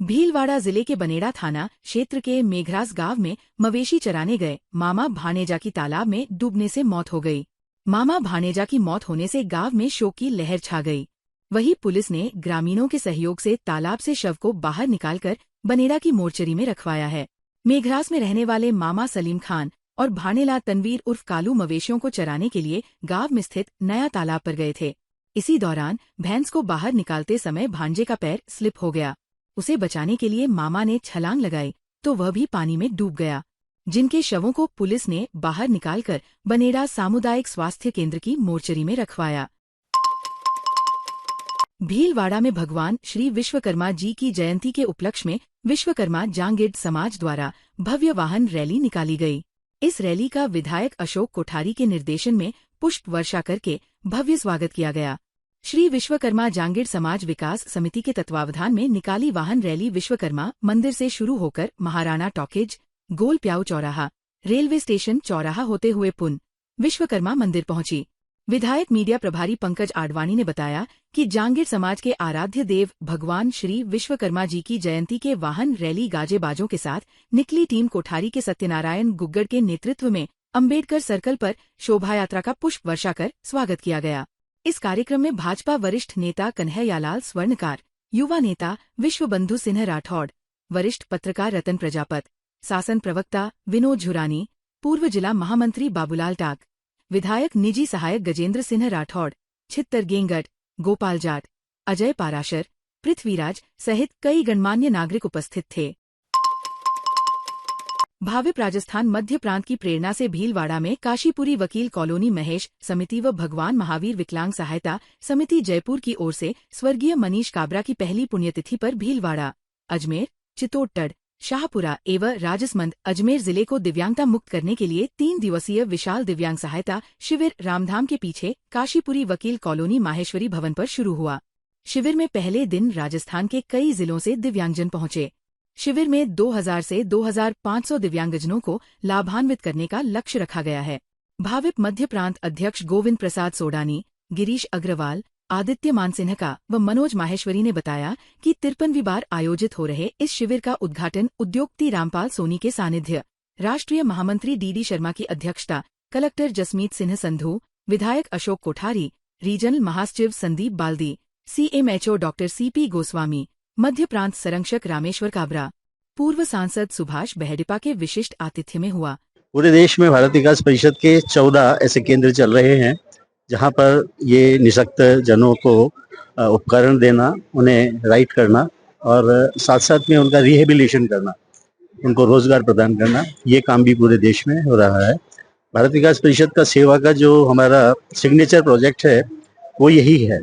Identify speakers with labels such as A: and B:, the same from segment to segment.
A: भीलवाड़ा जिले के बनेड़ा थाना क्षेत्र के मेघरास गांव में मवेशी चराने गए मामा भाणेजा की तालाब में डूबने से मौत हो गई। मामा भाणेजा की मौत होने से गांव में शोक की लहर छा गई। वहीं पुलिस ने ग्रामीणों के सहयोग से तालाब से शव को बाहर निकालकर बनेड़ा की मोर्चरी में रखवाया है। मेघरास में रहने वाले मामा सलीम खान और भाणेला तनवीर उर्फ कालू मवेशियों को चराने के लिए गांव में स्थित नया तालाब पर गए थे। इसी दौरान भैंस को बाहर निकालते समय भांजे का पैर स्लिप हो गया। उसे बचाने के लिए मामा ने छलांग लगाई तो वह भी पानी में डूब गया, जिनके शवों को पुलिस ने बाहर निकालकर बनेड़ा सामुदायिक स्वास्थ्य केंद्र की मोर्चरी में रखवाया। भीलवाड़ा में भगवान श्री विश्वकर्मा जी की जयंती के उपलक्ष्य में विश्वकर्मा जांगिड समाज द्वारा भव्य वाहन रैली निकाली गई। इस रैली का विधायक अशोक कोठारी के निर्देशन में पुष्प वर्षा करके भव्य स्वागत किया गया। श्री विश्वकर्मा जांगिड समाज विकास समिति के तत्वावधान में निकाली वाहन रैली विश्वकर्मा मंदिर से शुरू होकर महाराणा टॉकीज, गोल प्याऊ चौराहा, रेलवे स्टेशन चौराहा होते हुए पुन विश्वकर्मा मंदिर पहुंची। विधायक मीडिया प्रभारी पंकज आडवाणी ने बताया कि जांगिड समाज के आराध्य देव भगवान श्री विश्वकर्मा जी की जयंती के वाहन रैली गाजे बाजों के साथ निकली टीम कोठारी के सत्यनारायण गुग्गड़ के नेतृत्व में अम्बेडकर सर्कल पर शोभायात्रा का पुष्प वर्षा कर स्वागत किया गया। इस कार्यक्रम में भाजपा वरिष्ठ नेता कन्हैयालाल स्वर्णकार, युवा नेता विश्वबंधु सिंह राठौड़, वरिष्ठ पत्रकार रतन प्रजापत, शासन प्रवक्ता विनोद झुरानी, पूर्व जिला महामंत्री बाबूलाल टाक, विधायक निजी सहायक गजेंद्र सिंह राठौड़, छित्तर गेंगट, गोपाल जाट, अजय पाराशर, पृथ्वीराज सहित कई गणमान्य नागरिक उपस्थित थे। भाविप राजस्थान मध्य प्रांत की प्रेरणा से भीलवाड़ा में काशीपुरी वकील कॉलोनी महेश समिति व भगवान महावीर विकलांग सहायता समिति जयपुर की ओर से स्वर्गीय मनीष काबरा की पहली पुण्यतिथि पर भीलवाड़ा, अजमेर, चित्तौड़गढ़, शाहपुरा एवं राजसमंद अजमेर जिले को दिव्यांगता मुक्त करने के लिए 3 दिवसीय विशाल दिव्यांग सहायता शिविर रामधाम के पीछे काशीपुरी वकील कॉलोनी माहेश्वरी भवन पर शुरू हुआ। शिविर में पहले दिन राजस्थान के कई जिलों से दिव्यांगजन पहुंचे। शिविर में 2000 से 2500 दिव्यांगजनों को लाभान्वित करने का लक्ष्य रखा गया है। भाविप मध्य प्रांत अध्यक्ष गोविंद प्रसाद सोडानी, गिरीश अग्रवाल, आदित्य मानसिन्हा व मनोज माहेश्वरी ने बताया कि 53वीं बार आयोजित हो रहे इस शिविर का उद्घाटन उद्योगपति रामपाल सोनी के सानिध्य, राष्ट्रीय महामंत्री डी शर्मा की अध्यक्षता, कलेक्टर जसमीत सिंह संधू, विधायक अशोक कोठारी, रीजनल महासचिव Sandeep Baldi, CMHO doctor CP Goswami, मध्य प्रांत संरक्षक रामेश्वर काबरा, पूर्व सांसद सुभाष बहेडिपा के विशिष्ट आतिथ्य में हुआ।
B: पूरे देश में भारत विकास परिषद के 14 ऐसे केंद्र चल रहे हैं जहां पर ये निःशक्त जनों को उपकरण देना, उन्हें राइट करना और साथ साथ में उनका रिहेबिलिटेशन करना, उनको रोजगार प्रदान करना, ये काम भी पूरे देश में हो रहा है। भारत विकास परिषद का सेवा का जो हमारा सिग्नेचर प्रोजेक्ट है वो यही है।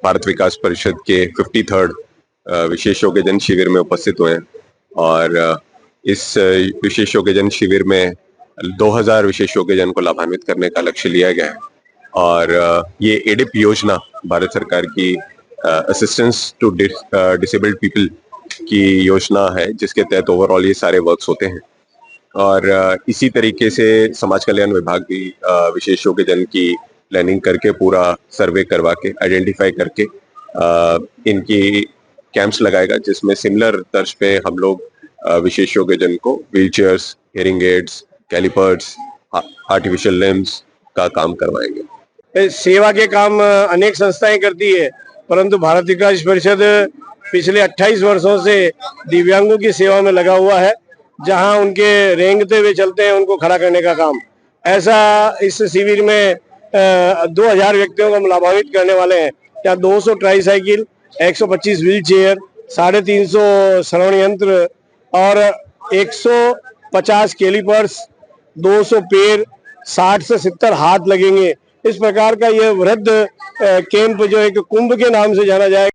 C: भारत विकास परिषद के 53rd विशेष योग्यजन शिविर में उपस्थित हुए और इस विशेष योग्यजन शिविर में 2000 विशेष योग्यजन को लाभान्वित करने का लक्ष्य लिया गया है और ये एडिप योजना भारत सरकार की असिस्टेंस टू डिसेबल्ड पीपल की योजना है, जिसके तहत ओवरऑल ये सारे वर्क्स होते हैं और इसी तरीके से समाज कल्याण विभाग भी विशेष योग्यजन की प्लानिंग करके पूरा सर्वे करवा के आइडेंटिफाई करके इनकी कैंप्स लगाएगा, जिसमें सिमिलर तर्ज पे हम लोग विशेष योग्यजन को wheelchairs, hearing aids, calipers, artificial limbs का काम करवाएंगे।
D: सेवा के काम अनेक संस्थाएं करती है, परंतु भारत विकास परिषद पिछले 28 वर्षों से दिव्यांगों की सेवा में लगा हुआ है। जहां उनके रेंगते हुए चलते हैं उनको खड़ा करने का काम, ऐसा इस शिविर में 2000 व्यक्तियों को हम लाभान्वित करने वाले हैं। क्या 200 ट्राईसाइकिल, 125 व्हील चेयर, 350 श्रवण यंत्र और 150 कैलिपर्स, 200 पैर, 60 से 70 हाथ लगेंगे। इस प्रकार का यह वृद्ध कैंप जो एक कुंभ के नाम से जाना जाएगा।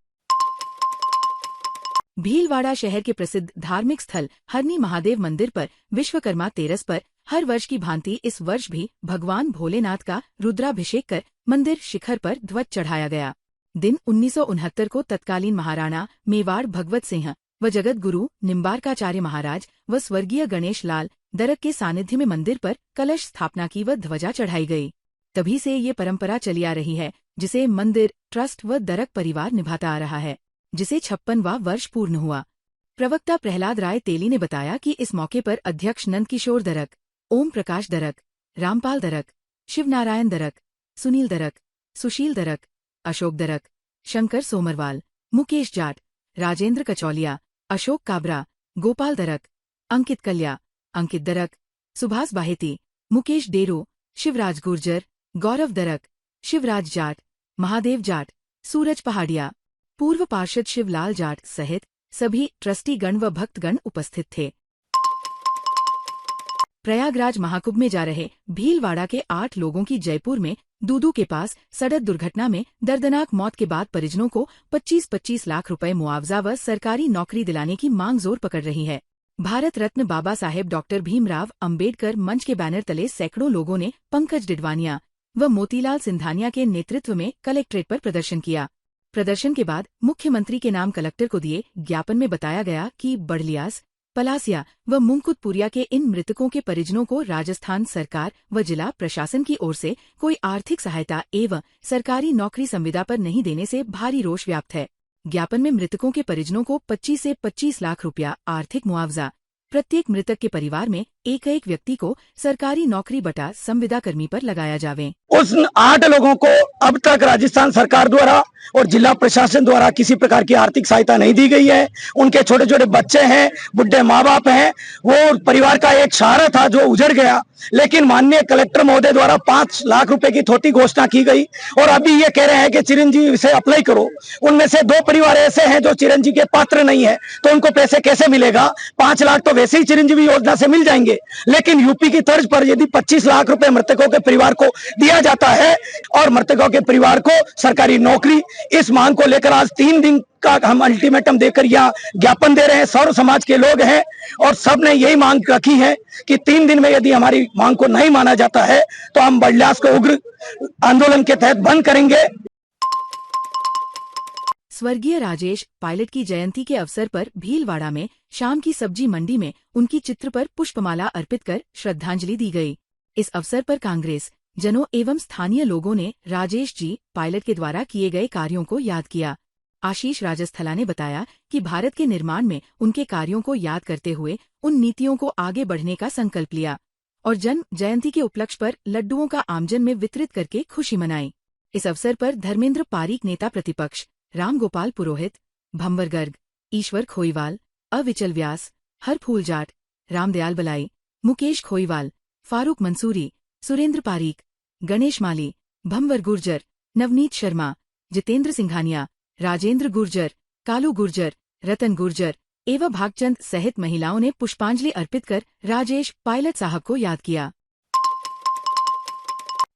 A: भीलवाड़ा शहर के प्रसिद्ध धार्मिक स्थल हरनी महादेव मंदिर पर विश्वकर्मा तेरस पर हर वर्ष की भांति इस वर्ष भी भगवान भोलेनाथ का रुद्राभिषेक कर मंदिर शिखर पर ध्वज चढ़ाया गया। दिन 1969 को तत्कालीन महाराणा मेवाड़ भगवत सिंह व जगत गुरु निम्बारकाचार्य महाराज व स्वर्गीय गणेश लाल दरक के सानिध्य में मंदिर पर कलश स्थापना की व ध्वजा चढ़ाई गई। तभी से ये परंपरा चली आ रही है, जिसे मंदिर ट्रस्ट व दरक परिवार निभाता आ रहा है, जिसे 56वां वर्ष पूर्ण हुआ। प्रवक्ता प्रहलाद राय तेली ने बताया कि इस मौके पर अध्यक्ष नंदकिशोर दरक, ओम प्रकाश दरक, रामपाल दरक, शिवनारायण दरक, सुनील दरक, सुशील दरक, अशोक दरक, शंकर सोमरवाल, मुकेश जाट, राजेंद्र कचौलिया, अशोक काबरा, गोपाल दरक, अंकित कल्या, अंकित दरक, सुभाष बाहेती, मुकेश डेरो, शिवराज गुर्जर, गौरव दरक, शिवराज जाट, महादेव जाट, सूरज पहाड़िया, पूर्व पार्षद शिवलाल जाट सहित सभी ट्रस्टीगण व भक्तगण उपस्थित थे। प्रयागराज महाकुंभ में जा रहे भीलवाड़ा के 8 लोगों की जयपुर में दूदू के पास सड़क दुर्घटना में दर्दनाक मौत के बाद परिजनों को 25-25 लाख रुपए मुआवजा व सरकारी नौकरी दिलाने की मांग जोर पकड़ रही है। भारत रत्न बाबा साहेब डॉक्टर भीमराव अंबेडकर मंच के बैनर तले सैकड़ों लोगों ने पंकज डिडवानिया व मोतीलाल सिंधानिया के नेतृत्व में कलेक्ट्रेट पर प्रदर्शन किया। प्रदर्शन के बाद मुख्यमंत्री के नाम कलेक्टर को दिए ज्ञापन में बताया गया कि बड़लियास, पलासिया व मुंकुतपुरिया के इन मृतकों के परिजनों को राजस्थान सरकार व जिला प्रशासन की ओर से कोई आर्थिक सहायता एवं सरकारी नौकरी संविदा पर नहीं देने से भारी रोष व्याप्त है। ज्ञापन में मृतकों के परिजनों को 25 से 25 लाख रुपया आर्थिक मुआवजा, प्रत्येक मृतक के परिवार में एक व्यक्ति को सरकारी नौकरी बटा संविदा कर्मी पर लगाया जावे।
E: उस 8 लोगों को अब तक राजस्थान सरकार द्वारा और जिला प्रशासन द्वारा किसी प्रकार की आर्थिक सहायता नहीं दी गई है। उनके छोटे छोटे बच्चे हैं, बुढ़े माँ बाप हैं, वो परिवार का एक सहारा था जो उजड़ गया। लेकिन माननीय कलेक्टर महोदय द्वारा 5 लाख रुपए की थोटी घोषणा की गई और अभी ये कह रहे हैं कि चिरंजीवी से अप्लाई करो। उनमें से 2 परिवार ऐसे हैं जो चिरंजीवी के पात्र नहीं है, तो उनको पैसे कैसे मिलेगा? 5 लाख तो वैसे ही चिरंजीवी योजना से मिल जाएंगे, लेकिन यूपी की तर्ज पर यदि 25 लाख रुपए मृतकों के परिवार को दिया जाता है और मृतकों के परिवार को सरकारी नौकरी, इस मांग को लेकर आज 3 दिन का हम अल्टीमेटम देकर यहाँ ज्ञापन दे रहे हैं। सर्व समाज के लोग हैं और सब ने यही मांग रखी है कि 3 दिन में यदि हमारी मांग को नहीं माना जाता है तो हम बड़लियास को उग्र आंदोलन के तहत बंद करेंगे।
A: स्वर्गीय राजेश पायलट की जयंती के अवसर पर भीलवाड़ा में शाम की सब्जी मंडी में उनकी चित्र पर पुष्पमाला अर्पित कर श्रद्धांजलि दी गई। इस अवसर पर कांग्रेस जनों एवं स्थानीय लोगों ने राजेश जी पायलट के द्वारा किए गए कार्यों को याद किया। आशीष राजस्थला ने बताया कि भारत के निर्माण में उनके कार्यों को याद करते हुए उन नीतियों को आगे बढ़ने का संकल्प लिया और जन्म जयंती के उपलक्ष्य पर लड्डुओं का आमजन में वितरित करके खुशी मनाई। इस अवसर पर धर्मेंद्र पारीक नेता प्रतिपक्ष, राम गोपाल पुरोहित, भंवर गर्ग, ईश्वर खोईवाल, अविचल व्यास, हरफूल जाट, रामदयाल बलाई, मुकेश खोईवाल, फारूक मंसूरी, सुरेंद्र पारीक, गणेश माली, भंवर गुर्जर, नवनीत शर्मा, जितेंद्र सिंघानिया, राजेंद्र गुर्जर, कालू गुर्जर, रतन गुर्जर एवं भागचंद सहित महिलाओं ने पुष्पांजलि अर्पित कर राजेश पायलट साहब को याद किया।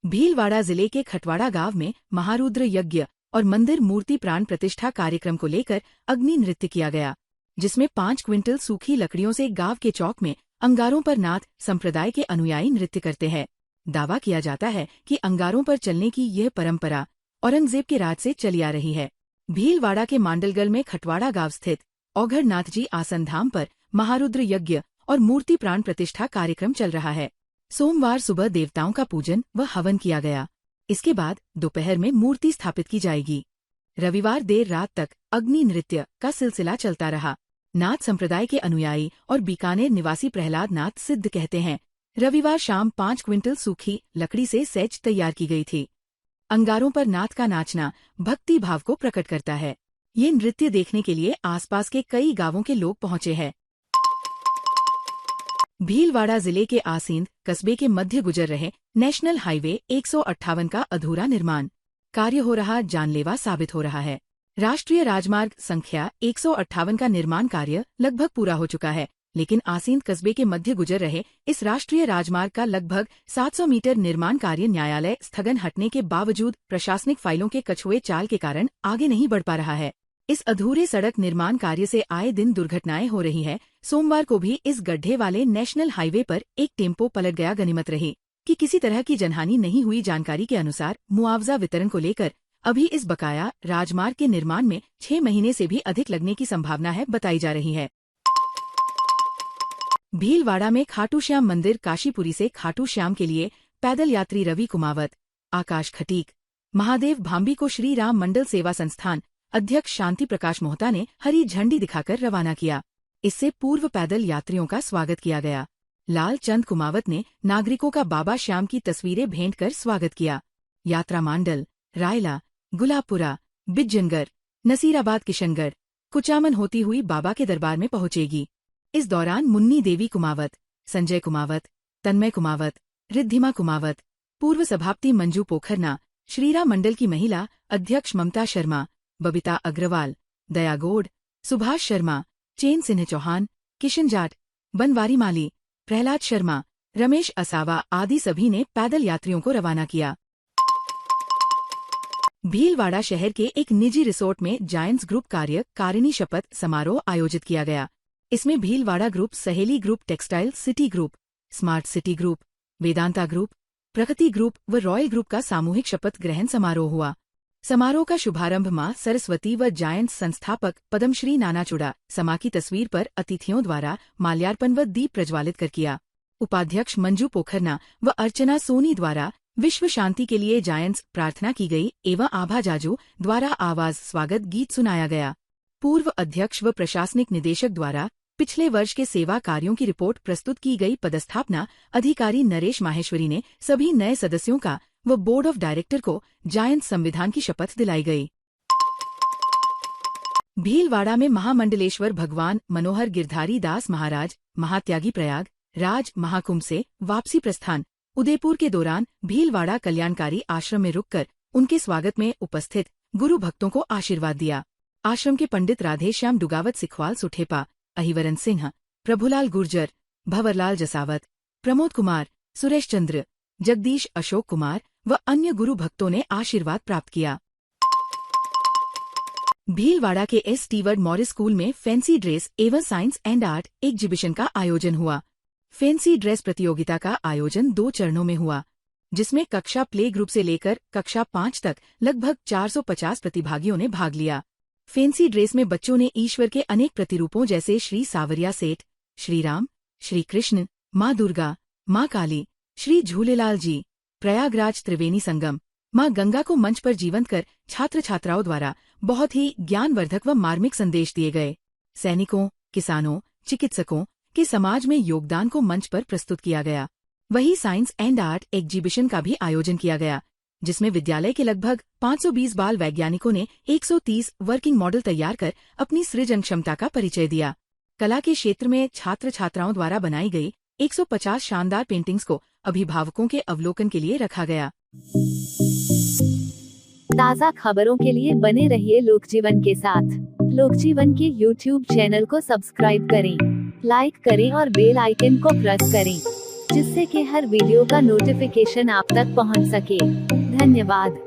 A: भीलवाड़ा जिले के खटवाड़ा गांव में महारुद्र यज्ञ और मंदिर मूर्ति प्राण प्रतिष्ठा कार्यक्रम को लेकर अग्नि नृत्य किया गया, जिसमें 5 क्विंटल सूखी लकड़ियों से गांव के चौक में अंगारों पर नाथ संप्रदाय के अनुयायी नृत्य करते हैं। दावा किया जाता है कि अंगारों पर चलने की यह परंपरा औरंगजेब के राज से चली आ रही है। भीलवाड़ा के मांडलगल में खटवाड़ा गांव स्थित औघड़नाथ जी आसन धाम पर महारुद्र यज्ञ और मूर्ति प्राण प्रतिष्ठा कार्यक्रम चल रहा है। सोमवार सुबह देवताओं का पूजन व हवन किया गया। इसके बाद दोपहर में मूर्ति स्थापित की जाएगी। रविवार देर रात तक अग्नि नृत्य का सिलसिला चलता रहा। नाथ संप्रदाय के अनुयायी और बीकानेर निवासी प्रहलाद नाथ सिद्ध कहते हैं, रविवार शाम 5 क्विंटल सूखी लकड़ी से सेज तैयार की गई थी। अंगारों पर नाथ का नाचना भक्ति भाव को प्रकट करता है। ये नृत्य देखने के लिए आसपास के कई गांवों के लोग पहुंचे हैं। भीलवाड़ा जिले के आसींद कस्बे के मध्य गुजर रहे नेशनल हाईवे 158 का अधूरा निर्माण कार्य हो रहा जानलेवा साबित हो रहा है। राष्ट्रीय राजमार्ग संख्या 158 का निर्माण कार्य लगभग पूरा हो चुका है, लेकिन आसींद कस्बे के मध्य गुजर रहे इस राष्ट्रीय राजमार्ग का लगभग 700 मीटर निर्माण कार्य न्यायालय स्थगन हटने के बावजूद प्रशासनिक फाइलों के कछुए चाल के कारण आगे नहीं बढ़ पा रहा है। इस अधूरे सड़क निर्माण कार्य से आए दिन दुर्घटनाएं हो रही है। सोमवार को भी इस गड्ढे वाले नेशनल हाईवे पर एक टेम्पो पलट गया। गनीमत रही कि किसी तरह की जनहानि नहीं हुई। जानकारी के अनुसार मुआवजा वितरण को लेकर अभी इस बकाया राजमार्ग के निर्माण में 6 महीने से भी अधिक लगने की संभावना है बताई जा रही है। भीलवाड़ा में खाटू श्याम मंदिर काशीपुरी से खाटू श्याम के लिए पैदल यात्री रवि कुमावत, आकाश खटीक, महादेव भांबी को श्री राम मंडल सेवा संस्थान अध्यक्ष शांति प्रकाश मोहता ने हरी झंडी दिखाकर रवाना किया। इससे पूर्व पैदल यात्रियों का स्वागत किया गया। लाल चंद कुमावत ने नागरिकों का बाबा श्याम की तस्वीरें भेंट कर स्वागत किया। यात्रा मांडल, रायला, गुलाबपुरा, बिज्जनगढ़, नसीराबाद, किशनगढ़, कुचामन होती हुई बाबा के दरबार में पहुंचेगी। इस दौरान मुन्नी देवी कुमावत, संजय कुमावत, तन्मय कुमावत, रिद्धिमा कुमावत, पूर्व सभापति मंजू पोखरना, श्रीराम मंडल की महिला अध्यक्ष ममता शर्मा, बबीता अग्रवाल, दया गौड़, सुभाष शर्मा, चेन सिन्ह चौहान, किशन जाट, बनवारी माली, प्रहलाद शर्मा, रमेश असावा आदि सभी ने पैदल यात्रियों को रवाना किया। भीलवाड़ा शहर के एक निजी रिसोर्ट में जायंट्स ग्रुप कार्यकारिणी शपथ समारोह आयोजित किया गया। इसमें Bhilwara group, Saheli group, textile city group, smart city group, Vedanta group, Pragati group व रॉयल ग्रुप का सामूहिक शपथ ग्रहण समारोह हुआ। समारोह का शुभारंभ मां सरस्वती व जायंट्स संस्थापक पद्मश्री नानाचुड़ा समा की तस्वीर पर अतिथियों द्वारा माल्यार्पण व दीप प्रज्वालित कर किया। उपाध्यक्ष मंजू पोखरना व अर्चना सोनी द्वारा विश्व शांति के लिए जायंट्स प्रार्थना की गई एवं आभा जाजू द्वारा आवाज स्वागत गीत सुनाया गया। पूर्व अध्यक्ष व प्रशासनिक निदेशक द्वारा पिछले वर्ष के सेवा कार्यों की रिपोर्ट प्रस्तुत की गई। पदस्थापना अधिकारी नरेश माहेश्वरी ने सभी नए सदस्यों का व बोर्ड ऑफ डायरेक्टर को जायंट संविधान की शपथ दिलाई गई। भीलवाड़ा में महामंडलेश्वर भगवान मनोहर गिरधारी दास महाराज महात्यागी प्रयाग राज महाकुंभ से वापसी प्रस्थान उदयपुर के दौरान भीलवाड़ा कल्याणकारी आश्रम में रुककर उनके स्वागत में उपस्थित गुरु भक्तों को आशीर्वाद दिया। आश्रम के पंडित राधेश्याम डुगावत, सिखवाल सुठेपा, अहिवरन सिंह, प्रभुलाल गुर्जर, भंवरलाल जसावत, प्रमोद कुमार, सुरेश चंद्र, जगदीश, अशोक कुमार व अन्य गुरु भक्तों ने आशीर्वाद प्राप्त किया। भीलवाड़ा के एस स्टीवर्ड मॉरिस स्कूल में फैंसी ड्रेस एवं साइंस एंड आर्ट एग्जीबिशन का आयोजन हुआ। फैंसी ड्रेस प्रतियोगिता का आयोजन 2 चरणों में हुआ, जिसमें कक्षा प्ले ग्रुप से लेकर कक्षा 5 तक लगभग 450 प्रतिभागियों ने भाग लिया। फैंसी ड्रेस में बच्चों ने ईश्वर के अनेक प्रतिरूपों जैसे श्री सावरिया सेठ, श्री राम, श्री कृष्ण, माँ दुर्गा, माँ काली, श्री झूलेलाल जी, प्रयागराज त्रिवेणी संगम, माँ गंगा को मंच पर जीवंत कर छात्र छात्राओं द्वारा बहुत ही ज्ञानवर्धक व मार्मिक संदेश दिए गए। सैनिकों, किसानों, चिकित्सकों के समाज में योगदान को मंच पर प्रस्तुत किया गया। वहीं साइंस एंड आर्ट एग्जीबिशन का भी आयोजन किया गया, जिसमें विद्यालय के लगभग 520 बाल वैज्ञानिकों ने 130 वर्किंग मॉडल तैयार कर अपनी सृजन क्षमता का परिचय दिया। कला के क्षेत्र में छात्र छात्राओं द्वारा बनाई गई 150 शानदार पेंटिंग्स को अभिभावकों के अवलोकन के लिए रखा गया।
F: ताज़ा खबरों के लिए बने रहिए लोकजीवन के साथ। लोकजीवन के YouTube चैनल को सब्सक्राइब करें, लाइक करें और बेल आइकन को प्रेस करें, जिससे कि हर वीडियो का नोटिफिकेशन आप तक पहुंच सके। धन्यवाद।